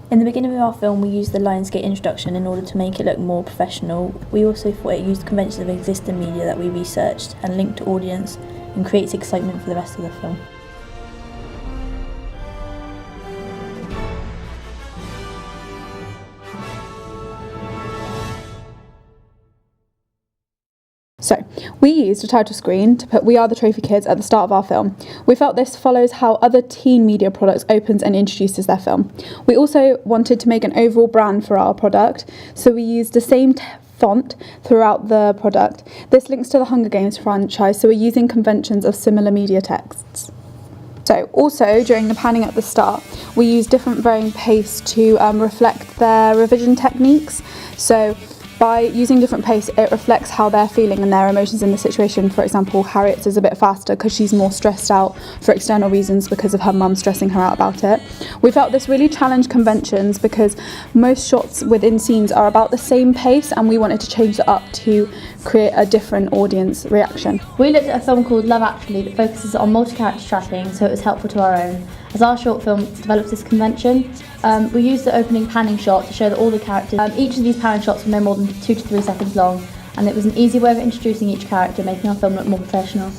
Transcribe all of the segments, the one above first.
In the beginning of our film, we used the Lionsgate introduction in order to make it look more professional. We also thought it used conventions of existing media that we researched and linked to audience and creates excitement for the rest of the film. So, we used a title screen to put "We Are the Trophy Kids" at the start of our film. We felt this follows how other teen media products opens and introduces their film. We also wanted to make an overall brand for our product, so we used the same font throughout the product. This links to the Hunger Games franchise, so we're using conventions of similar media texts. So, also during the panning at the start, we used different varying pace to reflect their revision techniques. So, by using different pace, it reflects how they're feeling and their emotions in the situation. For example, Harriet's is a bit faster because she's more stressed out for external reasons because of her mum stressing her out about it. We felt this really challenged conventions because most shots within scenes are about the same pace, and we wanted to change it up to create a different audience reaction. We looked at a film called Love Actually that focuses on multi-character tracking, so it was helpful to our own. As our short film develops this convention, we used the opening panning shot to show that all the characters, each of these panning shots were no more than 2 to 3 seconds long, and it was an easy way of introducing each character, making our film look more professional.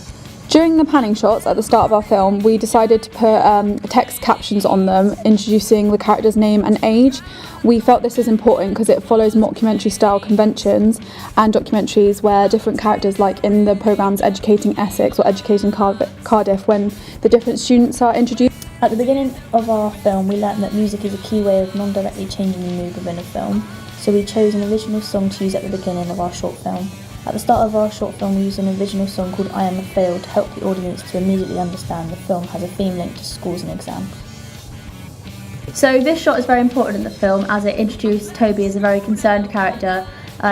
During the panning shots at the start of our film, we decided to put text captions on them, introducing the character's name and age. We felt this is important because it follows mockumentary style conventions and documentaries where different characters, like in the programmes Educating Essex or Educating Cardiff, when the different students are introduced. At the beginning of our film, we learnt that music is a key way of non-directly changing the mood within a film, so we chose an original song to use at the beginning of our short film. At the start of our short film, we used an original song called I Am a Fail to help the audience to immediately understand the film has a theme linked to schools and exams. So this shot is very important in the film as it introduced Toby as a very concerned character.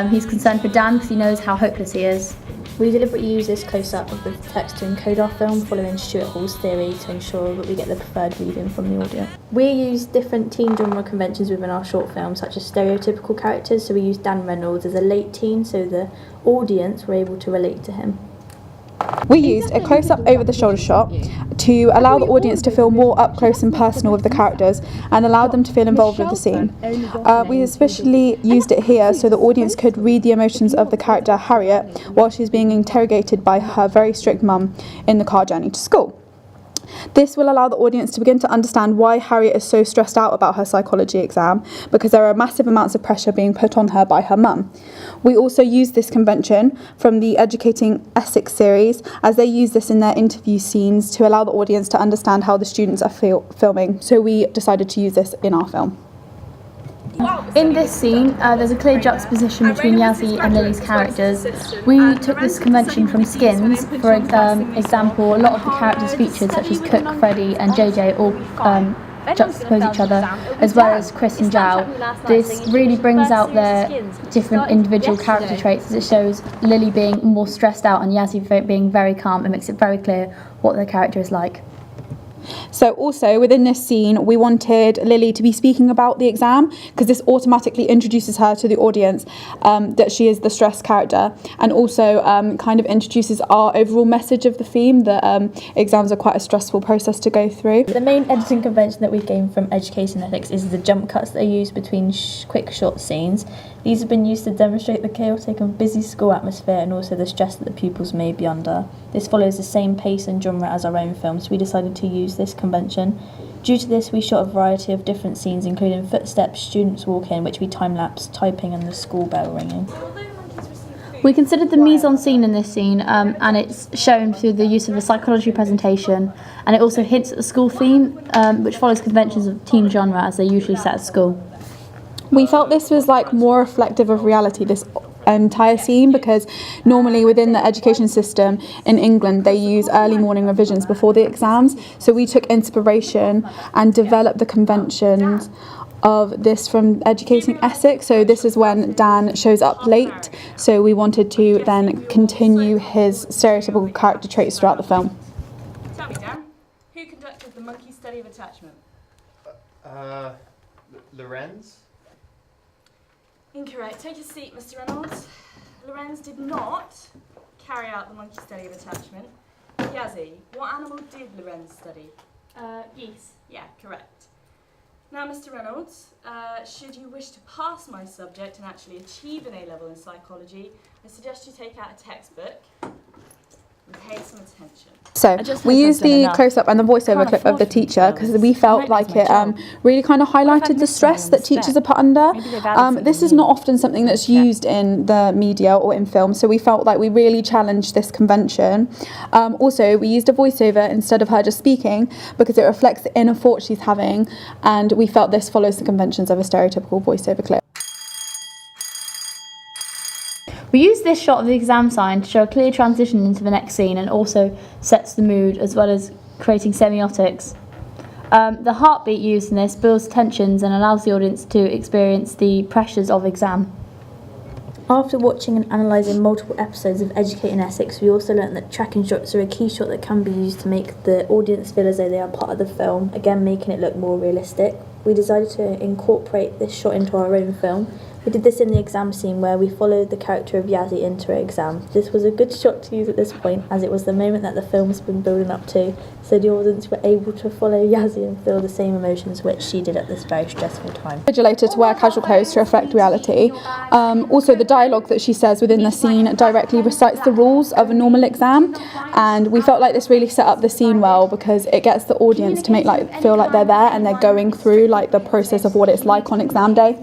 He's concerned for Dan because he knows how hopeless he is. We deliberately use this close-up of the text to encode our film following Stuart Hall's theory to ensure that we get the preferred reading from the audience. We use different teen genre conventions within our short film, such as stereotypical characters, so we used Dan Reynolds as a late teen so the audience were able to relate to him. We used a close-up over-the-shoulder shot to allow the audience to feel more up-close and personal with the characters and allow them to feel involved with the scene. We especially used it here so the audience could read the emotions of the character Harriet while she's being interrogated by her very strict mum in the car journey to school. This will allow the audience to begin to understand why Harriet is so stressed out about her psychology exam, because there are massive amounts of pressure being put on her by her mum. We also use this convention from the Educating Essex series, as they use this in their interview scenes to allow the audience to understand how the students are filming, so we decided to use this in our film. In this scene, there's a clear juxtaposition between Yazzie and Lily's characters. We took this convention from Skins. For example, a lot of the characters featured, such as Cook, Freddie and JJ, all juxtapose each other, as well as Chris and Zhao. This really brings out their different individual character traits, as it shows Lily being more stressed out and Yazzie being very calm. It makes it very clear what their character is like. So also within this scene, we wanted Lily to be speaking about the exam because this automatically introduces her to the audience that she is the stressed character, and also kind of introduces our overall message of the theme that exams are quite a stressful process to go through. The main editing convention that we've gained from Educating Ethics is the jump cuts that are used between quick short scenes. These have been used to demonstrate the chaotic and busy school atmosphere and also the stress that the pupils may be under. This follows the same pace and genre as our own film, so we decided to use this convention. Due to this, we shot a variety of different scenes, including footsteps, students walking, which we time-lapsed, typing and the school bell ringing. We considered the mise-en-scene in this scene, and it's shown through the use of a psychology presentation, and it also hints at the school theme, which follows conventions of teen genre as they're usually set at school. We felt this was like more reflective of reality, this entire scene, because normally within the education system in England they use early morning revisions before the exams, so we took inspiration and developed the conventions of this from Educating Essex. So this is when Dan shows up late, so we wanted to then continue his stereotypical character traits throughout the film. Tell me, Dan, who conducted the monkey study of attachment? Lorenz? Incorrect. Take a seat, Mr. Reynolds. Lorenz did not carry out the monkey study of attachment. Yazzie, what animal did Lorenz study? Geese. Yeah, correct. Now, Mr. Reynolds, should you wish to pass my subject and actually achieve an A-level in psychology, I suggest you take out a textbook and pay some attention. So we used the close-up and the voiceover clip of the teacher because we felt like it really kind of highlighted the stress that teachers are put under. This is not often something that's used in the media or in film, so we felt like we really challenged this convention. Also, we used a voiceover instead of her just speaking because it reflects the inner thought she's having, and we felt this follows the conventions of a stereotypical voiceover clip. We used this shot of the exam sign to show a clear transition into the next scene and also sets the mood as well as creating semiotics. The heartbeat used in this builds tensions and allows the audience to experience the pressures of exam. After watching and analysing multiple episodes of Educating Essex, we also learnt that tracking shots are a key shot that can be used to make the audience feel as though they are part of the film, again making it look more realistic. We decided to incorporate this shot into our own film. We did this in the exam scene where we followed the character of Yazzie into her exam. This was a good shot to use at this point as it was the moment that the film's been building up to, so the audience were able to follow Yazzie and feel the same emotions which she did at this very stressful time. Vigilator to wear casual clothes to reflect reality. Also, the dialogue that she says within the scene directly recites the rules of a normal exam, and we felt like this really set up the scene well because it gets the audience to feel like they're there and they're going through like the process of what it's like on exam day.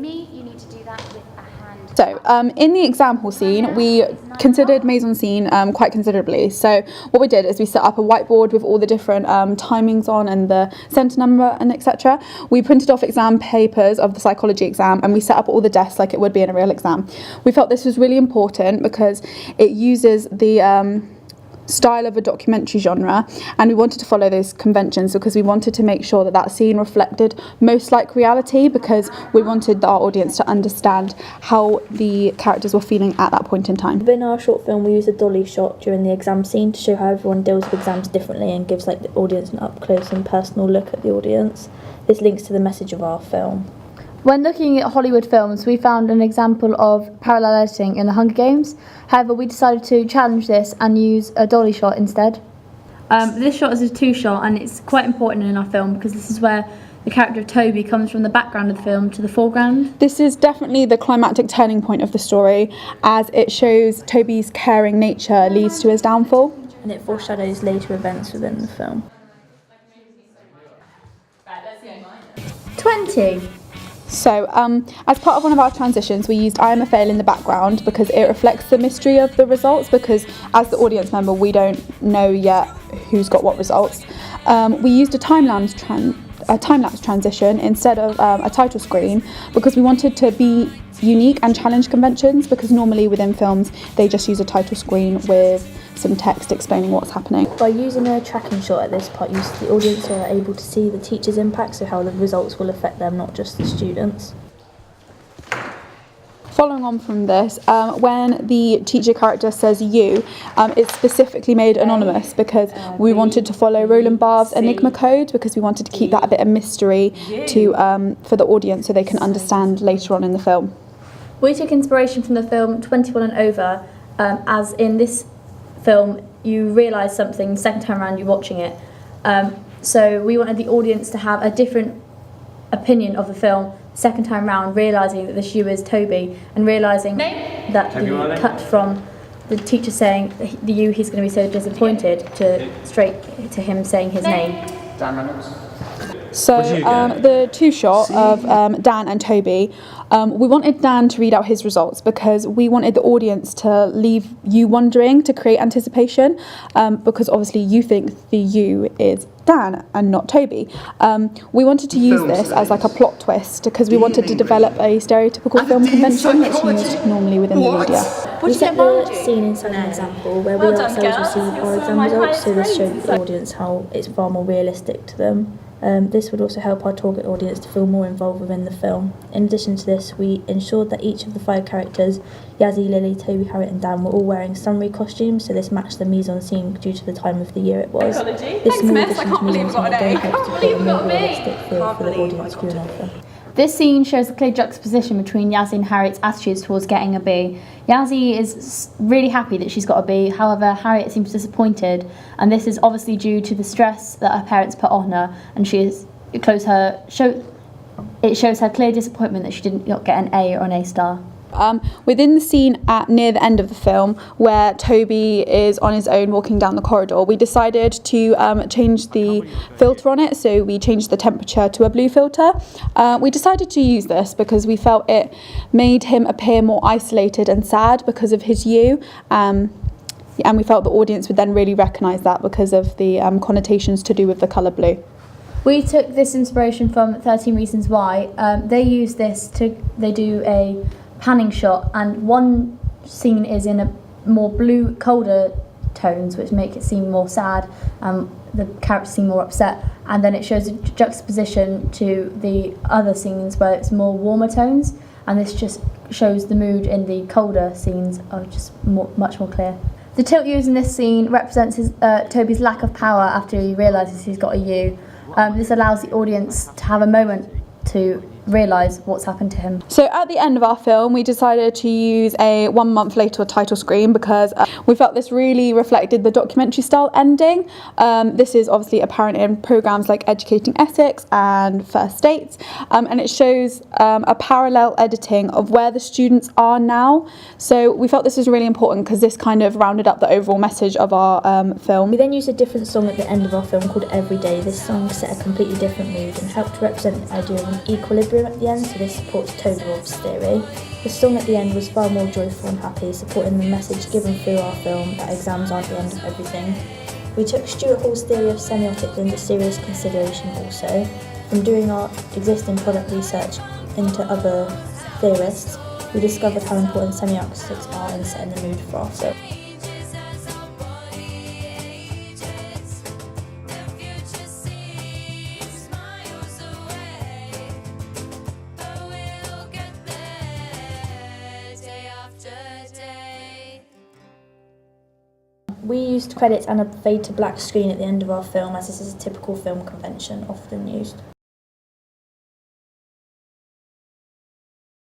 So, in the example scene, we considered mise-en-scene quite considerably. So, what we did is we set up a whiteboard with all the different timings on and the centre number and etc. We printed off exam papers of the psychology exam and we set up all the desks like it would be in a real exam. We felt this was really important because it uses the style of a documentary genre, and we wanted to follow those conventions because we wanted to make sure that that scene reflected most like reality, because we wanted our audience to understand how the characters were feeling at that point in time. Within our short film, we used a dolly shot during the exam scene to show how everyone deals with exams differently and gives like the audience an up close and personal look at the audience. This links to the message of our film. When looking at Hollywood films, we found an example of parallel editing in The Hunger Games. However, we decided to challenge this and use a dolly shot instead. This shot is a two-shot, and it's quite important in our film because this is where the character of Toby comes from the background of the film to the foreground. This is definitely the climactic turning point of the story, as it shows Toby's caring nature leads to his downfall. And it foreshadows later events within the film. 20. So, as part of one of our transitions, we used I Am a Fail in the background because it reflects the mystery of the results, because as the audience member, we don't know yet who's got what results. We used a time-lapse transition instead of a title screen because we wanted to be unique and challenge conventions, because normally within films, they just use a title screen with some text explaining what's happening. By using a tracking shot at this part, the audience are able to see the teacher's impact, so how the results will affect them, not just the students. Following on from this, when the teacher character says you, it's specifically made anonymous because we wanted to follow Roland Barthes' Enigma code, because we wanted to keep that a bit of mystery to for the audience so they can understand later on in the film. We took inspiration from the film 21 and Over, as in this film you realise something the second time around you're watching it. So we wanted the audience to have a different opinion of the film second time round, realising that this you is Toby, and realising that the cut from the teacher saying the you he's going to be so disappointed to straight to him saying his name. Dan Reynolds. So the two-shot of Dan and Toby, we wanted Dan to read out his results because we wanted the audience to leave you wondering, to create anticipation, because obviously you think the you is Dan and not Toby. We wanted to use this as like a plot twist because we wanted to develop a stereotypical film convention that's used normally within the media. We set the scene inside an example where we ourselves receive our exam results, so this showed the audience how it's far more realistic to them. This would also help our target audience to feel more involved within the film. In addition to this, we ensured that each of the 5 characters, Yazzie, Lily, Toby, Harriet and Dan, were all wearing summary costumes, so this matched the mise-en-scene due to the time of the year it was. This small addition to mise-en-scene again helps to create a more realistic feel for the audience viewing our film. This scene shows a clear juxtaposition between Yazzie and Harriet's attitudes towards getting a B. Yazzie is really happy that she's got a B, however Harriet seems disappointed, and this is obviously due to the stress that her parents put on her, and she is it shows her clear disappointment that she did not get an A or an A star. Within the scene near the end of the film where Toby is on his own walking down the corridor, we decided to change the filter on it, so we changed the temperature to a blue filter. We decided to use this because we felt it made him appear more isolated and sad because of his hue, and we felt the audience would then really recognise that because of the connotations to do with the colour blue. We took this inspiration from 13 Reasons Why. They use this they do a panning shot, and one scene is in a more blue, colder tones, which make it seem more sad, the characters seem more upset, and then it shows a juxtaposition to the other scenes where it's more warmer tones, and this just shows the mood in the colder scenes are just much more clear. The tilt used in this scene represents Toby's lack of power after he realises he's got a U. This allows the audience to have a moment to realise what's happened to him. So at the end of our film, we decided to use a 1 month later title screen because we felt this really reflected the documentary style ending. This is obviously apparent in programmes like Educating Essex and First Dates, and it shows a parallel editing of where the students are now. So we felt this was really important because this kind of rounded up the overall message of our film. We then used a different song at the end of our film called Every Day. This song set a completely different mood and helped represent the idea of an equilibrium at the end, so this supports Toby Wolf's theory. The song at the end was far more joyful and happy, supporting the message given through our film that exams aren't the end of everything. We took Stuart Hall's theory of semiotics into serious consideration also. From doing our existing product research into other theorists, we discovered how important semiotics are in setting the mood for our film. We used credits and a fade to black screen at the end of our film, as this is a typical film convention often used.